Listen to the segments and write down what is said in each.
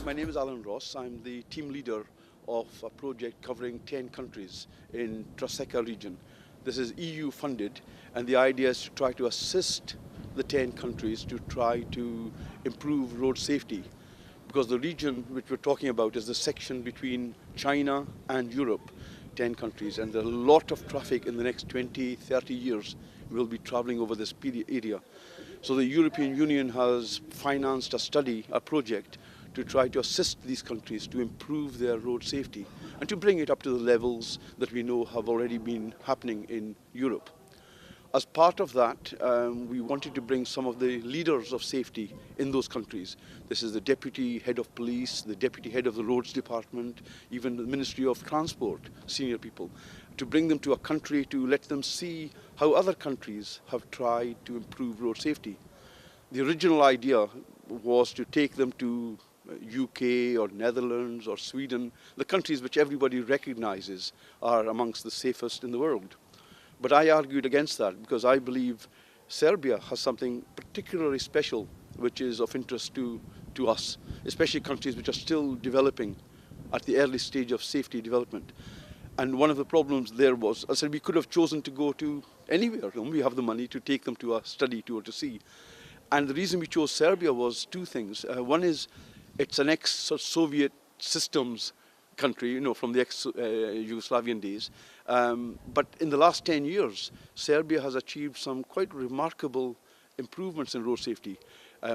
My name is Alan Ross. I'm the team leader of a project covering 10 countries in Troseka region. This is EU funded, and the idea is to try to assist the 10 countries to try to improve road safety. Because the region which we're talking about is the section between China and Europe, 10 countries, and a lot of traffic in the next 20, 30 years will be traveling over this area. So the European Union has financed a study, a project, to try to assist these countries to improve their road safety and to bring it up to the levels that we know have already been happening in Europe. As part of that, we wanted to bring some of the leaders of safety in those countries. This is the deputy head of police, the deputy head of the roads department, even the Ministry of Transport, senior people, to bring them to a country to let them see how other countries have tried to improve road safety. The original idea was to take them to UK or Netherlands or Sweden, the countries which everybody recognizes are amongst the safest in the world. But I argued against that because I believe Serbia has something particularly special which is of interest to us, especially countries which are still developing at the early stage of safety development. And one of the problems there was, I said, we could have chosen to go to anywhere. We have the money to take them to a study tour to see. And the reason we chose Serbia was two things. One is it's an ex-Soviet systems country, from the ex-Yugoslavian days. But in the last 10 years, Serbia has achieved some quite remarkable improvements in road safety.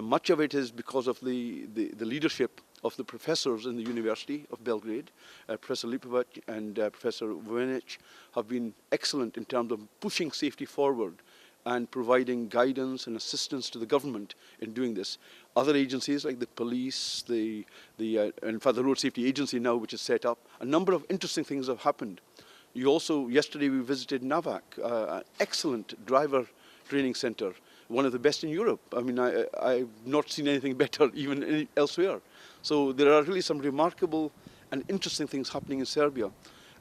Much of it is because of the leadership of the professors in the University of Belgrade. Professor Lipovac and Professor Vojanic have been excellent in terms of pushing safety forward and providing guidance and assistance to the government in doing this. Other agencies like the police, in fact the Road Safety Agency now, which is set up, a number of interesting things have happened. Yesterday we visited Navak, an excellent driver training center, one of the best in Europe. I mean, I've not seen anything better even elsewhere. So there are really some remarkable and interesting things happening in Serbia.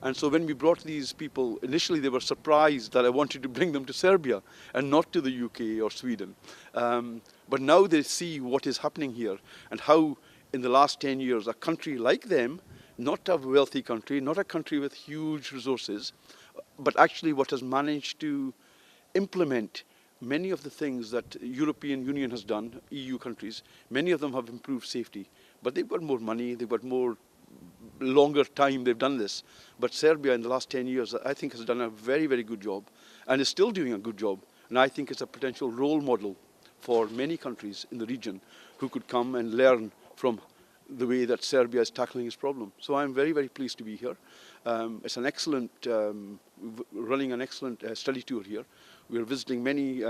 And so when we brought these people, initially they were surprised that I wanted to bring them to Serbia and not to the UK or Sweden. But now they see what is happening here and how in the last 10 years a country like them, not a wealthy country, not a country with huge resources, but actually what has managed to implement many of the things that the European Union has done, EU countries, many of them have improved safety. But they've got more money, they've got more longer time they've done this. But Serbia in the last 10 years, I think, has done a very, very good job and is still doing a good job. And I think it's a potential role model for many countries in the region who could come and learn from the way that Serbia is tackling its problem. So I'm very, very pleased to be here. It's an excellent, running an excellent study tour here. We're visiting many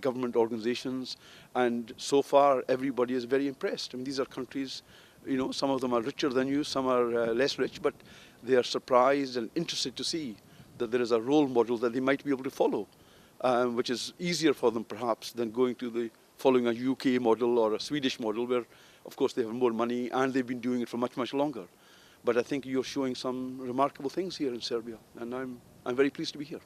government organizations, and so far everybody is very impressed. I mean, these are countries, some of them are richer than you, some are less rich, but they are surprised and interested to see that there is a role model that they might be able to follow, which is easier for them perhaps than following a UK model or a Swedish model where, of course, they have more money and they've been doing it for much, much longer. But I think you're showing some remarkable things here in Serbia, and I'm very pleased to be here.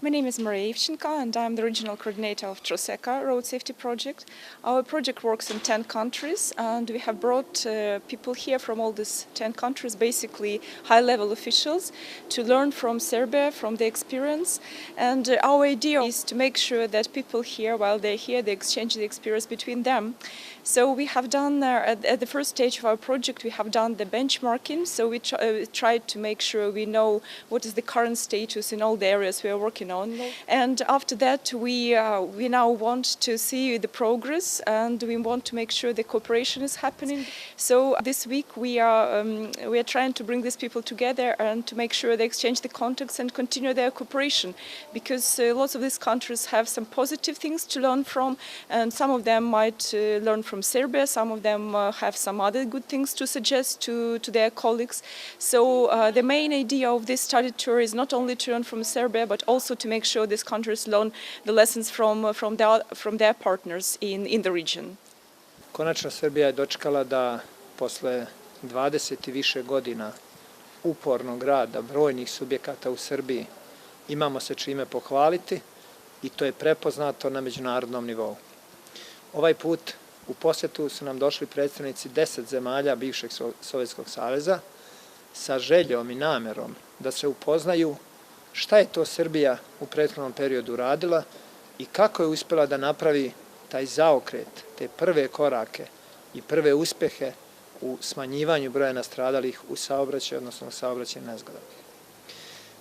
My name is Maria Ivchenko and I'm the regional coordinator of Troseka Road Safety Project. Our project works in 10 countries and we have brought people here from all these 10 countries, basically high-level officials, to learn from Serbia, from the experience. And our idea is to make sure that people here, while they're here, they exchange the experience between them. So we have done, at the first stage of our project, we have done the benchmarking. So we tried to make sure we know what is the current status in all the areas we are working on. And after that, we now want to see the progress and we want to make sure the cooperation is happening. So this week we are trying to bring these people together and to make sure they exchange the contacts and continue their cooperation, because lots of these countries have some positive things to learn from, and some of them might learn from Serbia, some of them have some other good things to suggest to their colleagues. So the main idea of this study tour is not only to learn from Serbia, but also to make sure these countries learn the lessons from their partners in the region. Konačno Srbija je dočekala da posle 20 i više godina upornog rada brojnih subjekata u Srbiji imamo se čime pohvaliti i to je prepoznato na međunarodnom nivou. Ovaj put U posetu su nam došli predstavnici 10 zemalja bivšeg Sovjetskog saveza sa željom i namerom da se upoznaju šta je to Srbija u prethodnom periodu radila i kako je uspela da napravi taj zaokret, te prve korake i prve uspehe u smanjivanju broja nastradalih u saobraćaju, odnosno u saobraćajnim nezgodama.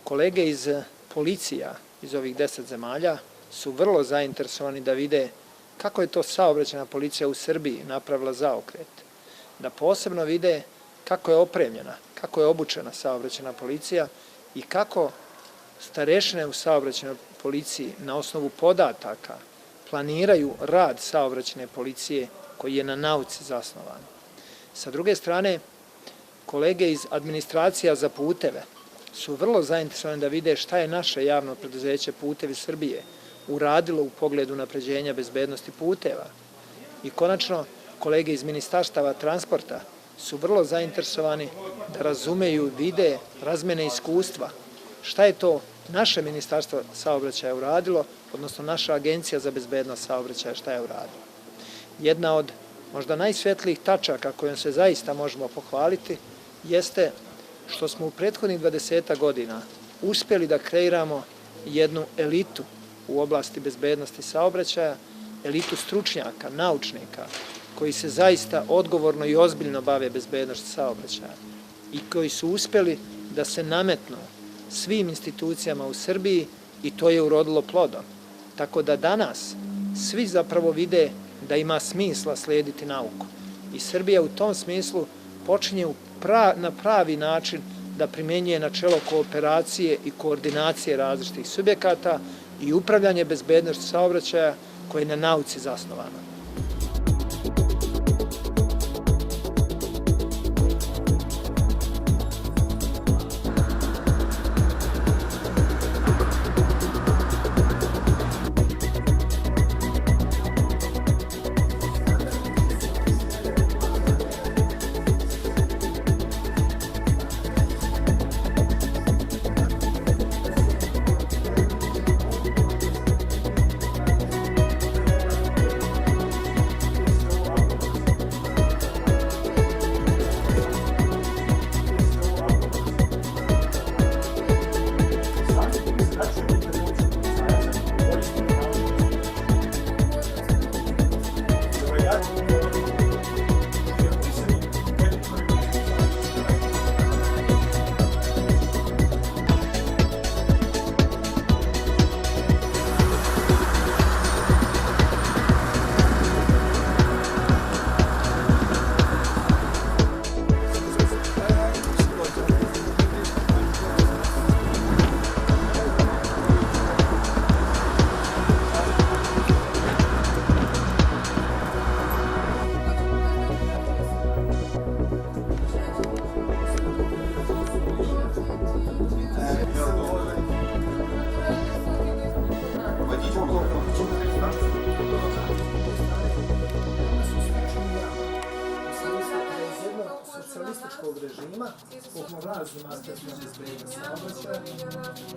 Kolege iz policija iz ovih 10 zemalja su vrlo zainteresovani da vide kako je to saobraćajna policija u Srbiji napravila zaokret, da posebno vide kako je opremljena, kako je obučena saobraćajna policija i kako starešine u saobraćajnoj policiji na osnovu podataka planiraju rad saobraćajne policije koji je na nauci zasnovan. Sa druge strane, kolege iz administracija za puteve su vrlo zainteresovani da vide šta je naše javno preduzeće Putevi Srbije uradilo u pogledu unapređenja bezbednosti puteva. I konačno, kolege iz ministarstava transporta su vrlo zainteresovani da razumeju, vide, razmene iskustva šta je to naše ministarstvo saobraćaja uradilo, odnosno naša agencija za bezbednost saobraćaja šta je uradila. Jedna od možda najsvetlijih tačaka kojom se zaista možemo pohvaliti jeste što smo u prethodnih 20 godina uspjeli da kreiramo jednu elitu u oblasti bezbednosti saobraćaja, elitu stručnjaka, naučnika, koji se zaista odgovorno i ozbiljno bave bezbednošću saobraćaja i koji su uspjeli da se nametnu svim institucijama u Srbiji i to je urodilo plodom. Tako da danas svi zapravo vide da ima smisla slijediti nauku. I Srbija u tom smislu počinje na pravi način da primenjuje načelo kooperacije i koordinacije različitih subjekata i upravljanje bezbednošću saobraćaja koje je na nauci zasnovano. Socijalističkog režima, po raznim aspektima bezbednosti saobraćaja.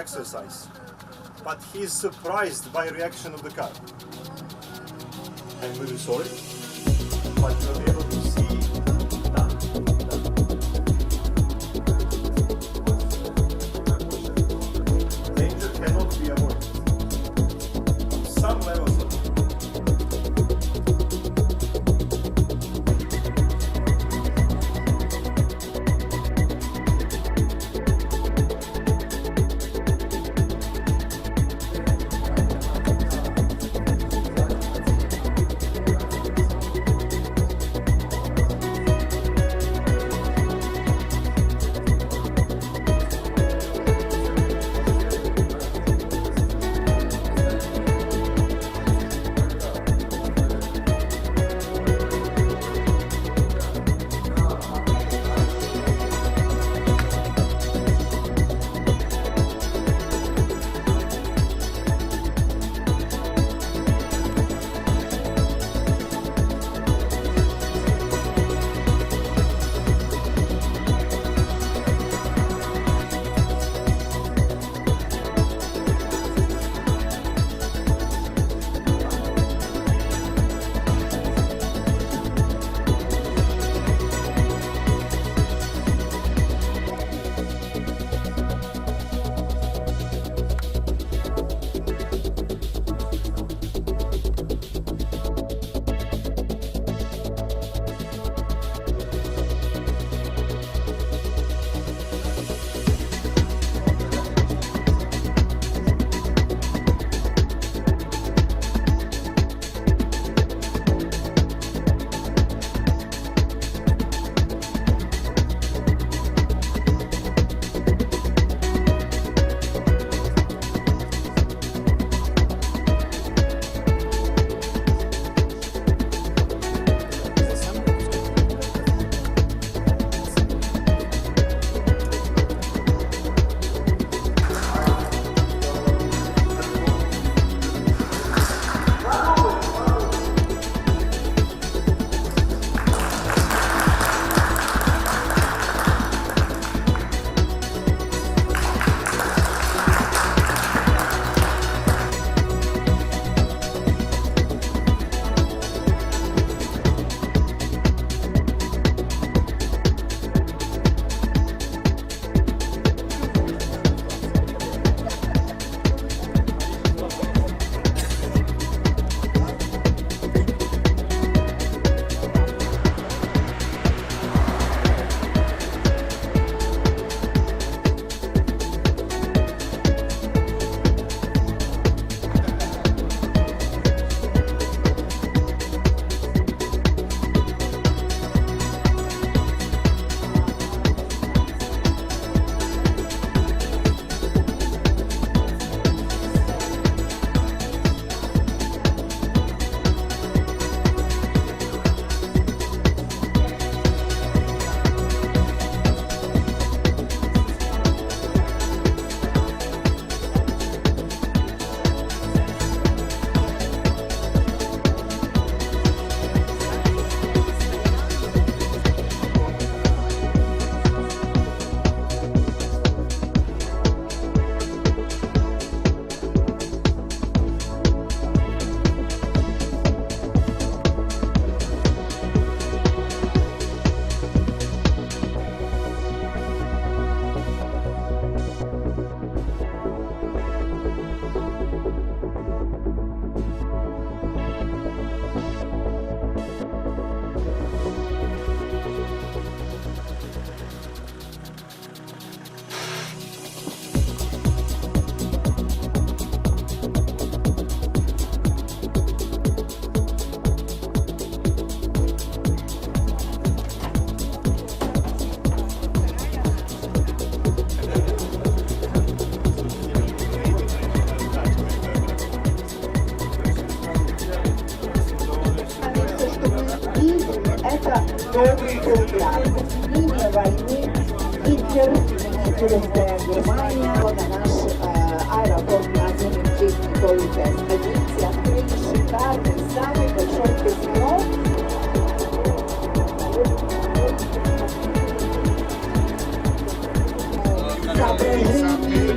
exercise, but he's surprised by reaction of the car. I'm really sorry, but you'll be able to see that. Danger cannot be avoided. Some levels of linije vojni Hitler Germania na naš aeroport nadzornik čistih police. Agencija prejši karne same большой казино. Соображений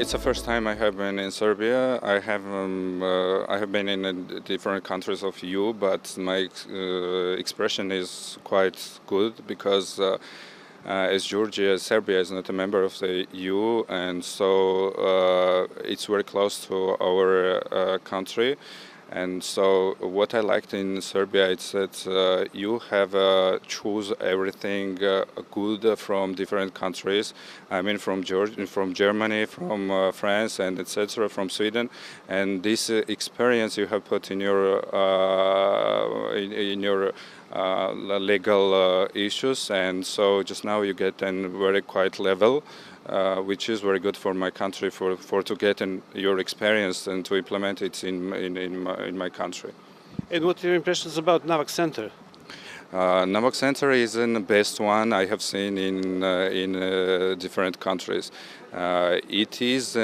It's the first time I have been in Serbia. I have been in different countries of EU, but my expression is quite good because as Georgia, Serbia is not a member of the EU, and so it's very close to our country. And so what I liked in Serbia is that you have choose everything good from different countries. I mean, from Germany, from France, and etc. from Sweden. And this experience you have put in your legal issues, and so just now you get a very quiet level. which is very good for my country for to get your experience and to implement it in my country. And what are your impressions about Navak Center? Navak Center is the best one I have seen in different countries. It is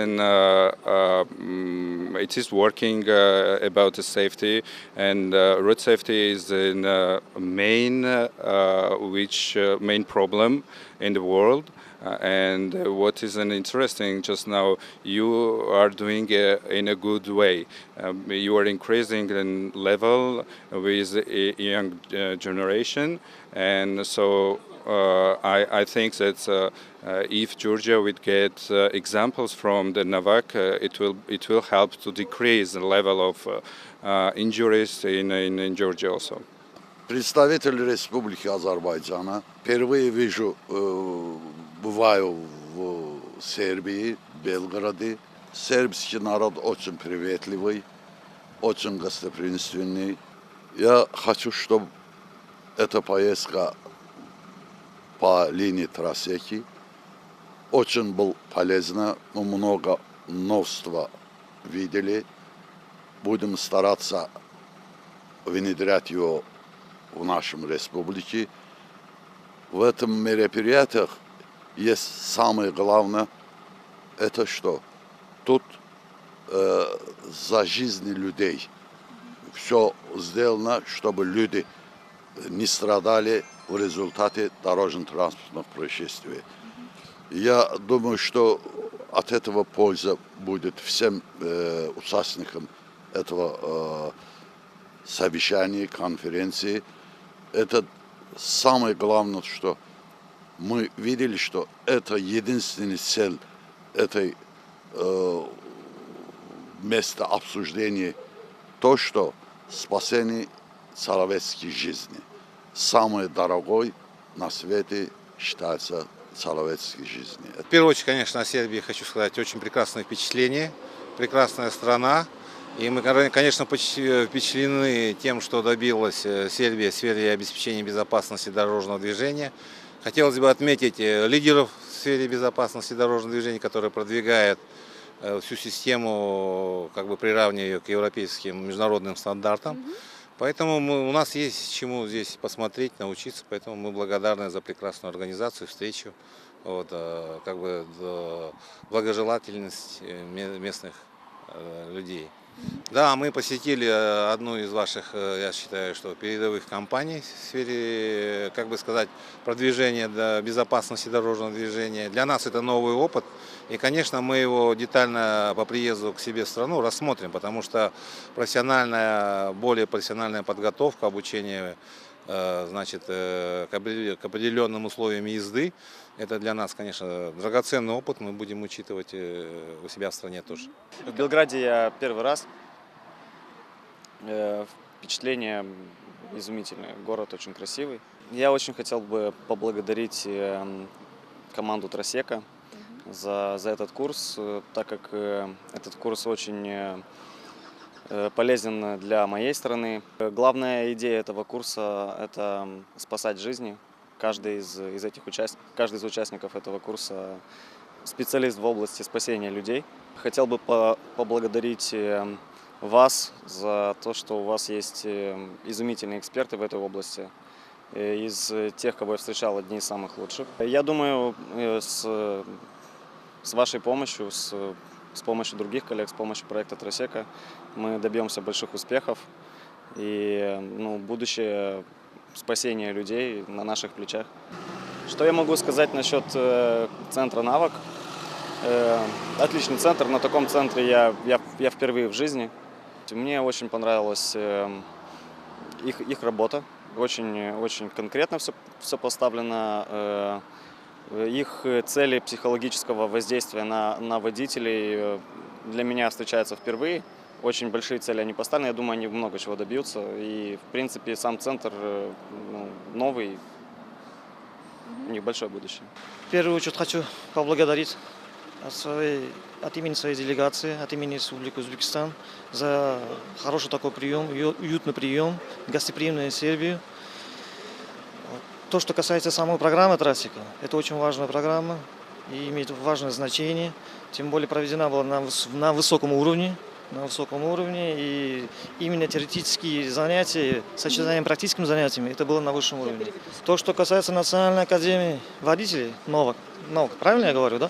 working about the safety, and road safety is the main problem in the world. And what is interesting just now, you are doing in a good way. You are increasing the level with a young generation, and so I think that if Georgia would get examples from the Navak, it will help to decrease the level of injuries in Georgia also. Представитель Республики Азербайджана. Впервые вижу, бываю в Сербии, Белграде. Сербский народ очень приветливый, очень гостеприимственный. Я хочу, чтобы эта поездка по линии Тросеки очень была полезна. Мы много новства видели. Будем стараться внедрять его в нашем республике. В этом мероприятии есть самое главное, это что? Тут за жизни людей. Все сделано, чтобы люди не страдали в результате дорожно-транспортных происшествий. Я думаю, что от этого польза будет всем участникам этого совещания, конференции. Это самое главное, что мы видели, что это единственная цель этой места обсуждения, то, что спасение человеческой жизни. Самое дорогое на свете считается человеческой жизни. В первую очередь, конечно, о Сербии хочу сказать очень прекрасное впечатление, прекрасная страна. И мы, конечно, впечатлены тем, что добилась Сербия в сфере обеспечения безопасности дорожного движения. Хотелось бы отметить лидеров в сфере безопасности дорожного движения, которые продвигают всю систему, как бы приравнивая ее к европейским международным стандартам. Поэтому у нас есть чему здесь посмотреть, научиться. Поэтому мы благодарны за прекрасную организацию, встречу, как бы благожелательность местных людей. Да, мы посетили одну из ваших, я считаю, что передовых компаний в сфере, как бы сказать, продвижения безопасности дорожного движения. Для нас это новый опыт, и, конечно, мы его детально по приезду к себе в страну рассмотрим, потому что более профессиональная подготовка, обучение, значит, к определенным условиям езды, это для нас, конечно, драгоценный опыт, мы будем учитывать у себя в стране тоже. В Белграде я первый раз. Впечатление изумительное, город очень красивый. Я очень хотел бы поблагодарить команду Тросека за этот курс, так как этот курс очень полезен для моей страны. Главная идея этого курса – это спасать жизни. Каждый из участников этого курса специалист в области спасения людей. Хотел бы поблагодарить вас за то, что у вас есть изумительные эксперты в этой области. Из тех, кого я встречал, одни из самых лучших. Я думаю, с вашей помощью, с помощью других коллег, с помощью проекта Тросека мы добьемся больших успехов. И будущее спасения людей на наших плечах. Что я могу сказать насчет центра Навак? Отличный центр, на таком центре я впервые в жизни. Мне очень понравилась их работа, очень конкретно все поставлено. Их цели психологического воздействия на водителей для меня встречаются впервые. Очень большие цели они поставлены, я думаю, они много чего добьются. И, в принципе, сам центр новый, у них большое будущее. В первую очередь хочу поблагодарить от имени своей делегации, от имени Республики Узбекистан за хороший такой прием, уютный прием, гостеприимную Сербию. То, что касается самой программы Тросека, это очень важная программа. и имеет важное значение. Тем более проведена была на высоком уровне. И именно теоретические занятия, сочетанием с практическими занятиями, это было на высшем уровне. То, что касается Национальной академии водителей, наук, правильно я говорю, да?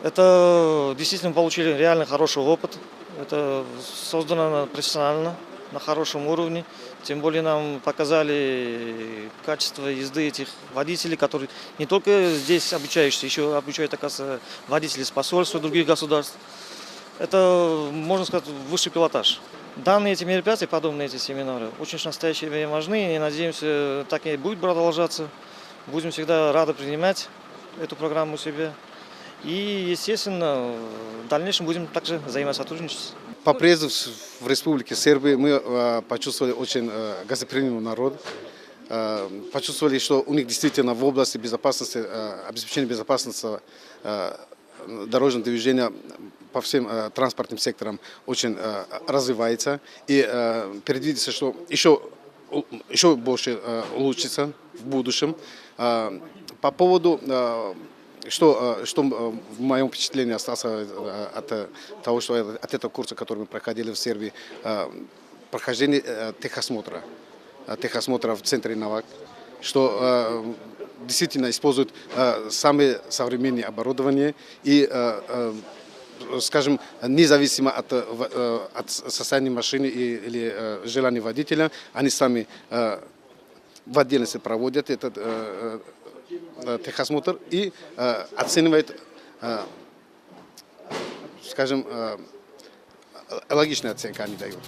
Это действительно получили реально хороший опыт. Это создано профессионально, на хорошем уровне. Тем более нам показали качество езды этих водителей, которые не только здесь обучающиеся, еще обучают, оказывается, водителей с посольства других государств. Это, можно сказать, высший пилотаж. Данные эти мероприятия, подобные эти семинары, очень в настоящее время важны, и надеемся, так и будет продолжаться. Будем всегда рады принимать эту программу себе. И, естественно, в дальнейшем будем также взаимосотрудничать. По приезду в Республике Сербии мы почувствовали очень гостеприимный народ. Почувствовали, что у них действительно в области безопасности, обеспечения безопасности дорожного движения по всем транспортным секторам очень развивается. И предвидится, что еще больше улучшится в будущем. По поводу, что в моем впечатлении осталось от того, что от этого курса, который мы проходили в Сербии, прохождение техосмотра в центре Навак, что действительно используют самые современные оборудования и, скажем, независимо от состояния машины или желания водителя, они сами в отдельности проводят этот техосмотр и оценивают, скажем, логичную оценку они дают.